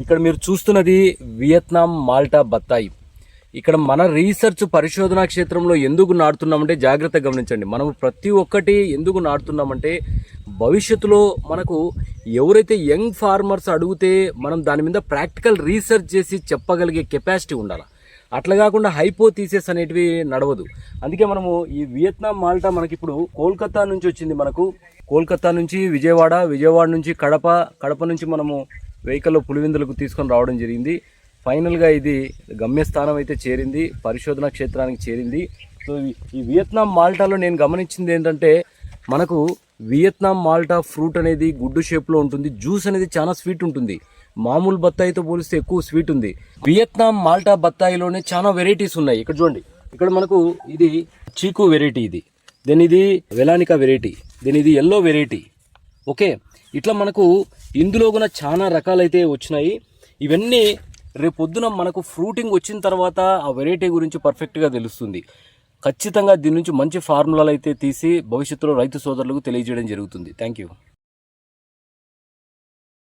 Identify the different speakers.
Speaker 1: ఇక్కడ మీరు చూస్తున్నది వియత్నాం మాల్టా బత్తాయి. ఇక్కడ మన రీసెర్చ్ పరిశోధనా క్షేత్రంలో ఎందుకు నాటుతున్నామంటే జాగ్రత్తగా గమనించండి. మనం ప్రతి ఒక్కటి ఎందుకు నాటుతున్నామంటే భవిష్యత్తులో మనకు ఎవరైతే యంగ్ ఫార్మర్స్ అడిగితే మనం దాని మీద ప్రాక్టికల్ రీసెర్చ్ చేసి చెప్పగలిగే కెపాసిటీ ఉండాలి. అట్లా కాకుండా హైపోథీసిస్ అనేటివి నడవదు. అందుకే మనము ఈ వియత్నాం మాల్టా మనకి ఇప్పుడు కోల్కతా నుంచి వచ్చింది. మనకు కోల్కతా నుంచి విజయవాడ, విజయవాడ నుంచి కడప, కడప నుంచి మనము వెహికల్లో పులివెందులకు తీసుకొని రావడం జరిగింది. ఫైనల్గా ఇది గమ్యస్థానం అయితే చేరింది, పరిశోధనా క్షేత్రానికి చేరింది. సో ఈ వియత్నాం మాల్టాలో నేను గమనించింది ఏంటంటే మనకు వియత్నాం మాల్టా ఫ్రూట్ అనేది గుడ్డు షేప్లో ఉంటుంది. జ్యూస్ అనేది చాలా స్వీట్ ఉంటుంది. మామూలు బత్తాయితో పోలిస్తే ఎక్కువ స్వీట్ ఉంది. వియత్నాం మాల్టా బత్తాయిలోనే చాలా వెరైటీస్ ఉన్నాయి. ఇక్కడ చూడండి, ఇక్కడ మనకు ఇది చీకు వెరైటీ, ఇది వెలానికా వెరైటీ, ఇది ఎల్లో వెరైటీ. ఓకే, ఇట్లా మనకు ఇందులో కూడా చాలా రకాలైతే వచ్చినాయి. ఇవన్నీ రేపొద్దున మనకు ఫ్రూటింగ్ వచ్చిన తర్వాత ఆ వెరైటీ గురించి పర్ఫెక్ట్గా తెలుస్తుంది. ఖచ్చితంగా దీని నుంచి మంచి ఫార్ములాలు అయితే తీసి భవిష్యత్తులో రైతు సోదరులకు తెలియజేయడం జరుగుతుంది. Thank you.